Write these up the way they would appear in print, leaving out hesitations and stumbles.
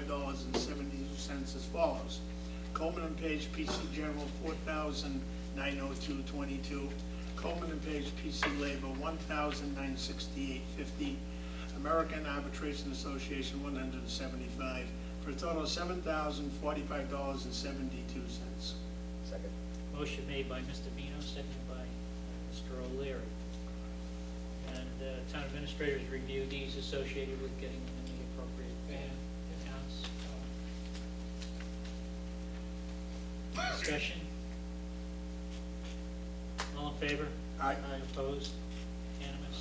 $45.72 as follows. Coleman and Page PC General, $4,902.22. Coleman and Page PC Labor, $1,968.50. American Arbitration Association, $175, for a total of $7,045.72. Second. Motion made by Mr. Vino, seconded by Mr. O'Leary. And town administrators review these associated with getting them in the appropriate accounts. Discussion? All in favor? Aye. Opposed? Unanimous?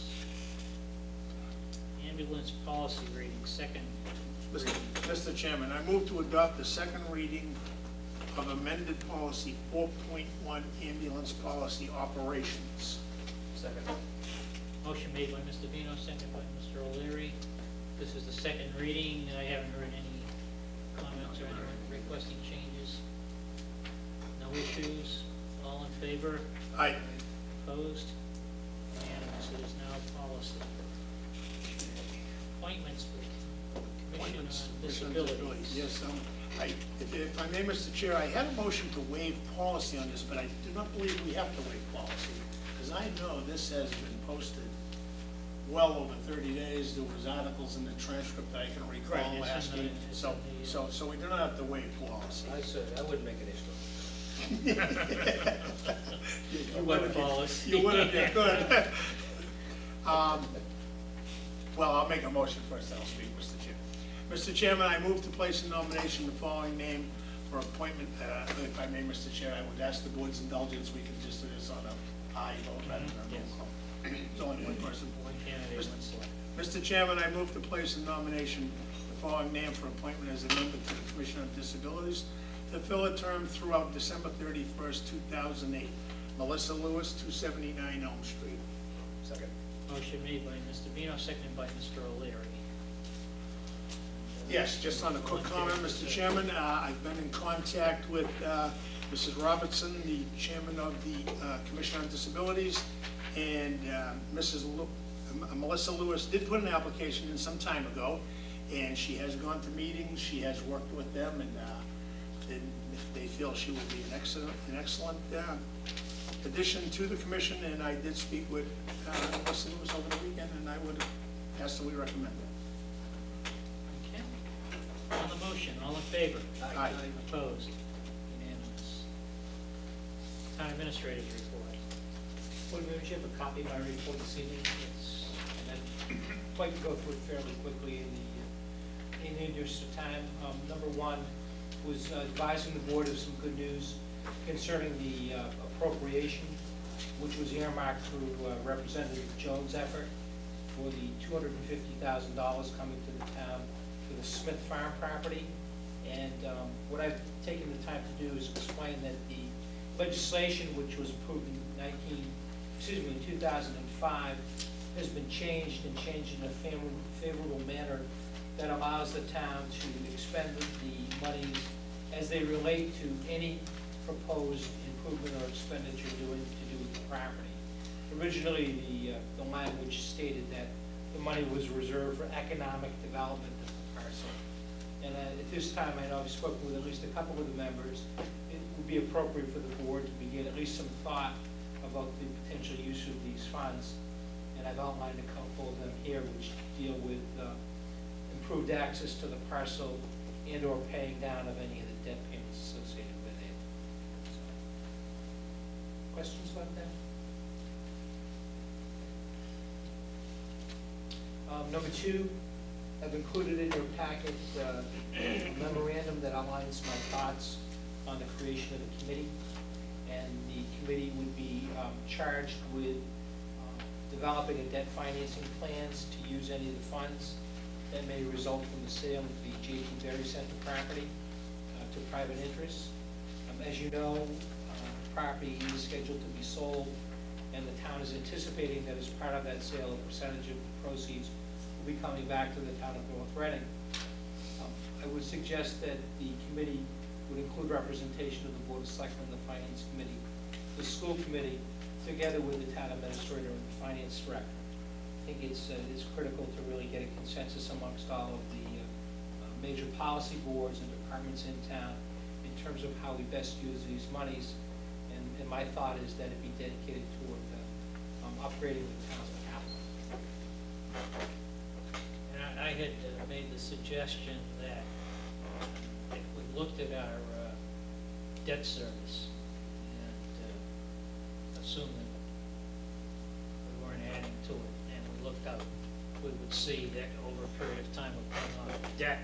Ambulance policy reading, second reading. Mr. Chairman, I move to adopt the second reading of amended policy 4.1, ambulance policy operations. Second. Motion made by Mr. Vino, seconded by Mr. O'Leary. This is the second reading. I haven't heard any comments or anyone requesting changes. No issues. All in favor? Aye. Opposed? Unanimous. It is now policy. Appointments for the Commission on Disabilities. Yes, if I may, Mr. Chair, I had a motion to waive policy on this, but I do not believe we have to waive policy, because I know this has been posted well over 30 days. There was articles in the transcript I can recall Right, last week, so we do not have to waive policy. I said, I wouldn't make an issue. You would policy. You would have been good. Well, I'll make a motion first, then I'll speak, Mr. Chair. Mr. Chairman, I move to place in nomination the following name for appointment. If I may, Mr. Chair, I would ask the board's indulgence. We can just do this on a aye vote rather than a roll call. It's only one person. One candidate, one select. Mr. Chairman, I move to place in nomination the following name for appointment as a member to the Commission on Disabilities to fill a term throughout December 31st, 2008. Melissa Lewis, 279 Elm Street. Second. Motion made by Mr. Vino, seconded by Mr. O'Leary. Yes, just on a quick comment, Mr. Chairman, I've been in contact with Mrs. Robertson, the chairman of the Commission on Disabilities, and Melissa Lewis did put an application in some time ago, and she has gone to meetings, she has worked with them, and they feel she will be an excellent addition to the commission, and I did speak with Melissa Lewis over the weekend, and I would ask that we recommend it. Okay. On the motion, all in favor? Aye. Opposed? Unanimous. Town administrators report. Well, we have a copy of my report this evening. And I'd like to go through it fairly quickly in the interest of time. Number one was advising the board of some good news concerning the appropriation, which was earmarked through Representative Jones' effort for the $250,000 coming to the town for the Smith Farm property. And what I've taken the time to do is explain that the legislation, which was approved in 2005, has been changed and changed in a favorable manner that allows the town to expend the monies as they relate to any proposed improvement or expenditure to do with the property. Originally, the language stated that the money was reserved for economic development of the parcel. And at this time, I know I've spoken with at least a couple of the members. It would be appropriate for the board to begin at least some thought about the potential use of these funds. And I've outlined a couple of them here, which deal with improved access to the parcel and or paying down of any of the debt payments associated with it. So, questions about that? Number two, I've included in your packet a memorandum that outlines my thoughts on the creation of the committee. And the committee would be charged with developing a debt financing plans to use any of the funds that may result from the sale of the J.T. Berry Center property to private interests. As you know, the property is scheduled to be sold, and the town is anticipating that as part of that sale, a percentage of the proceeds will be coming back to the town of North Reading. I would suggest that the committee would include representation of the Board of Selectmen, the Finance Committee, the School Committee, together with the town administrator and the finance director. I think it's critical to really get a consensus amongst all of the major policy boards and departments in town in terms of how we best use these monies. And my thought is that it be dedicated toward upgrading the town's capital. And I had made the suggestion that if we looked at our debt service and assumed that we weren't adding to it, and we looked up, we would see that over a period of time we're paying off debt,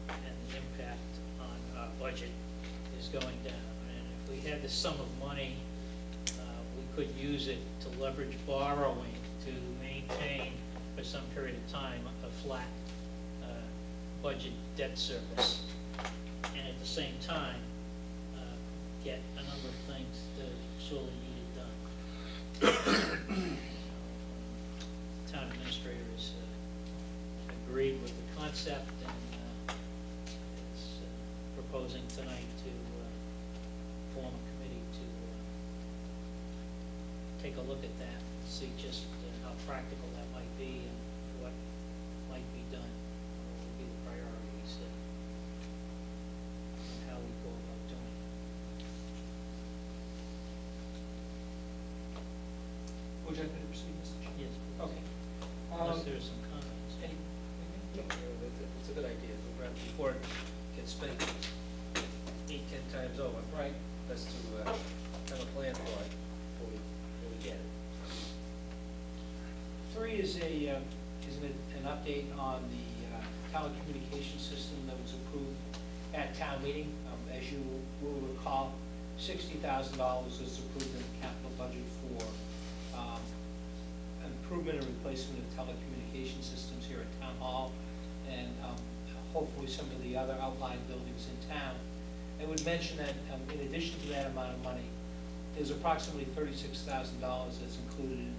and the impact on our budget is going down. And if we had the sum of money, we could use it to leverage borrowing to maintain for some period of time a flat budget debt service, and at the same time get a number of things that sorely needed done. Town administrator has agreed with the concept and is proposing tonight to form a committee to take a look at that, see just how practical that might be and what might be done, what would be the priorities, and how we go about doing it. Would you like me to proceed, Mr. Chairman? Yes. Okay. Unless there are some comments. It's a good idea, before it gets spent 8-10 times over. Right. Best to have a plan for it before we get it. 3 is an update on the telecommunication system that was approved at town meeting. As you will recall, $60,000 was approved in the capital budget for improvement and replacement of telecommunication systems here at Town Hall and hopefully some of the other outlying buildings in town. I would mention that in addition to that amount of money, there's approximately $36,000 that's included in the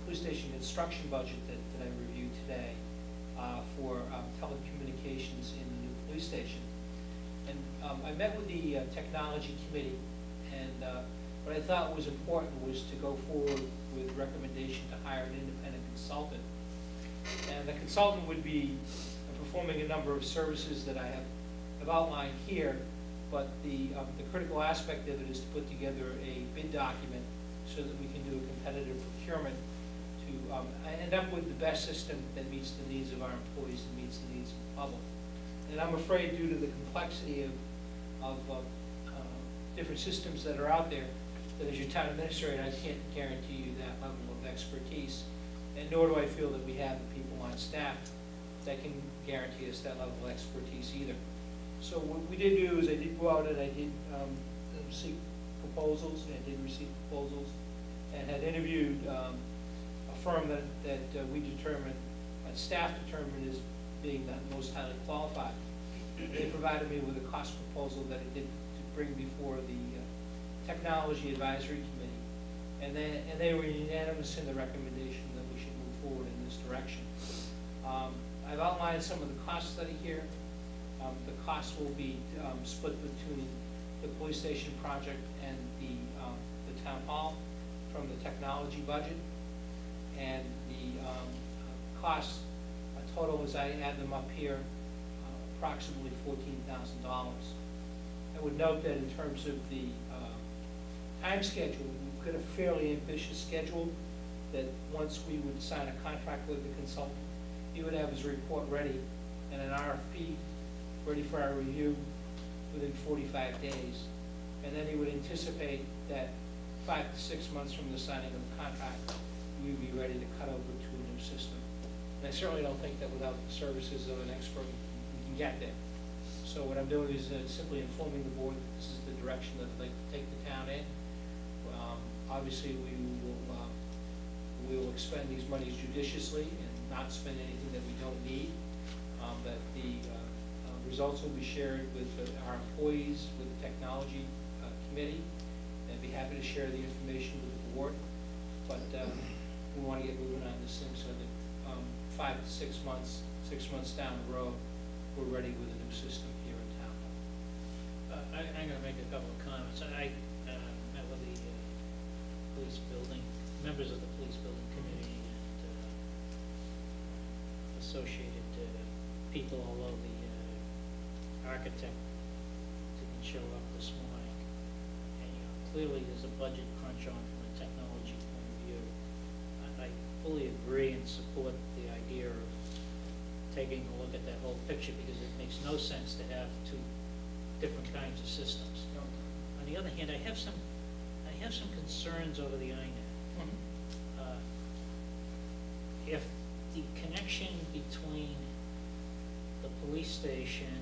police station construction budget that I reviewed today for telecommunications in the new police station. And I met with the technology committee, and what I thought was important was to go forward with recommendation to hire an independent consultant. And the consultant would be performing a number of services that I have outlined here, but the critical aspect of it is to put together a bid document so that we can do a competitive procurement to end up with the best system that meets the needs of our employees and meets the needs of the public. And I'm afraid due to the complexity of different systems that are out there, that as your town administrator, I can't guarantee you that level of expertise, and nor do I feel that we have the people on staff that can guarantee us that level of expertise either. So what we did do is I did go out and I did seek proposals, and I did receive proposals, and had interviewed a firm that we determined, staff determined as being the most highly qualified. They provided me with a cost proposal that I did to bring before the Technology Advisory Committee, and they were unanimous in the recommendation that we should move forward in this direction. I've outlined some of the cost study here. The cost will be split between the police station project and the town hall from the technology budget, and the costs total, as I add them up here, approximately $14,000. I would note that in terms of the time schedule, we've got a fairly ambitious schedule, that once we would sign a contract with the consultant, he would have his report ready and an RFP ready for our review within 45 days. And then he would anticipate that 5 to 6 months from the signing of the contract, we would be ready to cut over to a new system. And I certainly don't think that without the services of an expert, we can get there. So what I'm doing is simply informing the board that this is the direction that I'd like to take the town in. Obviously, we will expend these monies judiciously and not spend anything that we don't need. But the results will be shared with our employees, with the technology committee. I'd be happy to share the information with the board. But we want to get moving on this thing so that 5 to 6 months, 6 months down the road, we're ready with a new system here in town. I'm going to make a couple of comments. I met with the police building, members of the police building committee and associated people, although the architect didn't show up this morning. And, you know, clearly there's a budget crunch on from a technology point of view. And I fully agree and support the idea of taking a look at that whole picture, because it makes no sense to have two different kinds of systems. On the other hand, I have some concerns over the INET. If the connection between the police station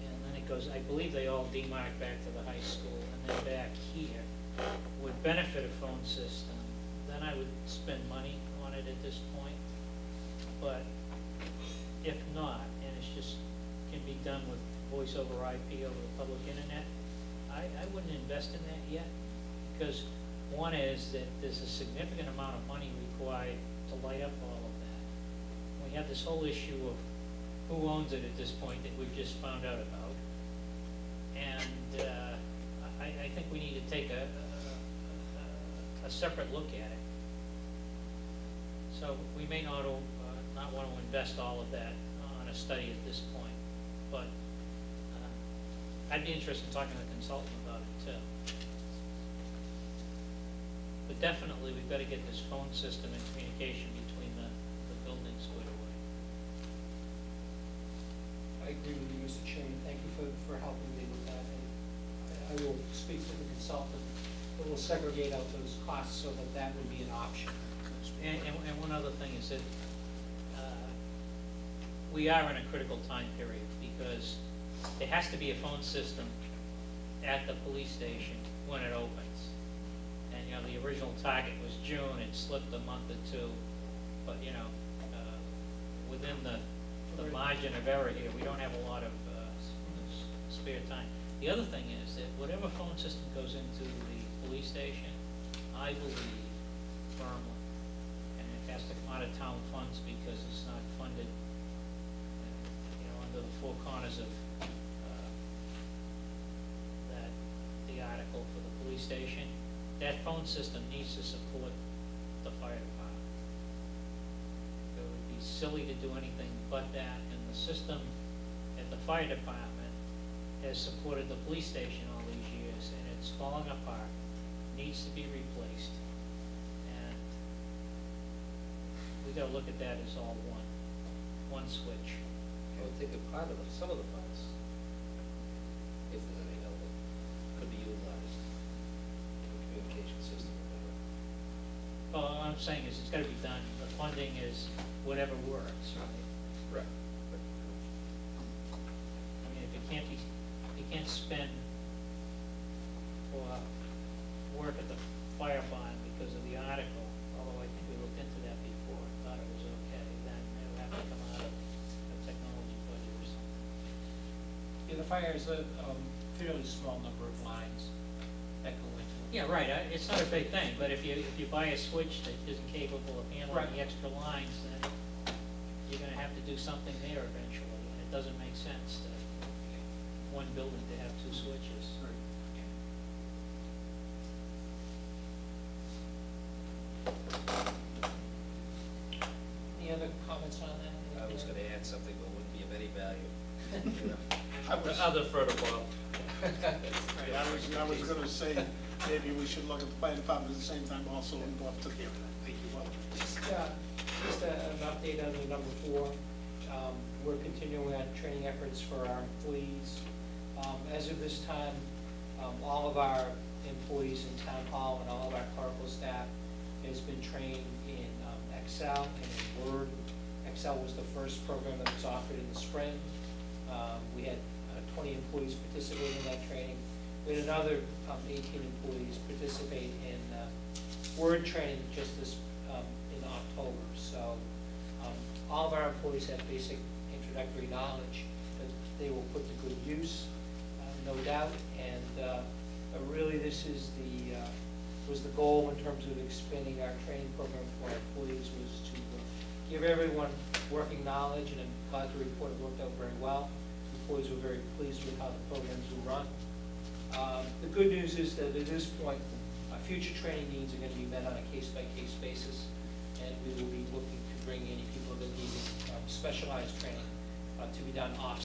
and then it goes, I believe they all demarc back to the high school and then back here, would benefit a phone system, then I would spend money on it at this point. But if not, and it's just can be done with voice over IP over the public internet, I wouldn't invest in that yet, because one is that there's a significant amount of money required to light up all of that. We have this whole issue of who owns it at this point that we've just found out about. And I think we need to take a separate look at it. So we may not want to invest all of that on a study at this point, but I'd be interested in talking to the consultant about it too. But definitely, we've got to get this phone system and communication between the buildings squared away. I agree with you, Mr. Chairman. Thank you for helping me with that. And I will speak to the consultant, but we'll segregate out those costs so that that would be an option. And one other thing is that we are in a critical time period, because there has to be a phone system at the police station when it opens. And, you know, the original target was June, it slipped a month or two, but, you know, within the margin of error here, we don't have a lot of spare time. The other thing is that whatever phone system goes into the police station, I believe firmly, and it has to come out of town funds because it's not funded, you know, under the four corners of the article for the police station. That phone system needs to support the fire department. It would be silly to do anything but that, and the system at the fire department has supported the police station all these years, and it's falling apart, needs to be replaced. And we gotta look at that as all one switch. I would think a part of some of the funds, if there's any element, could be utilized for the communication system or whatever. Well, all I'm saying is it's gotta be done. The funding is whatever works, right? Right. I mean, if you can't spend for work at the fire barn because of the article, although I think we looked into that before, thought it was okay, then it would have to come out of a technology budget or something. Yeah, the fire is a fairly small number of lines that go into it. Yeah, right, it's not a big thing, but if you buy a switch that isn't capable of handling Right. the extra lines, then you're gonna have to do something there eventually, and it doesn't make sense to one building to have two switches. Any other comments on that? I was gonna add something, but wouldn't be of any value. Other further, Bob. I was gonna say, maybe we should look at the fire department at the same time also and go up to the, thank you, well. Just an update on the number 4. We're continuing our training efforts for our employees. As of this time, all of our employees in town hall and all of our clerical staff has been trained in Excel and in Word. Excel was the first program that was offered in the spring. We had 20 employees participate in that training. We had another 18 employees participate in Word training just this in October. So all of our employees have basic introductory knowledge that they will put to good use, no doubt. And really, this is was the goal in terms of expanding our training program for our employees, was to give everyone working knowledge, and I'm glad to report it worked out very well. Employees were very pleased with how the programs were run. The good news is that at this point, future training needs are going to be met on a case-by-case basis, and we will be looking to bring any people that need specialized training to be done off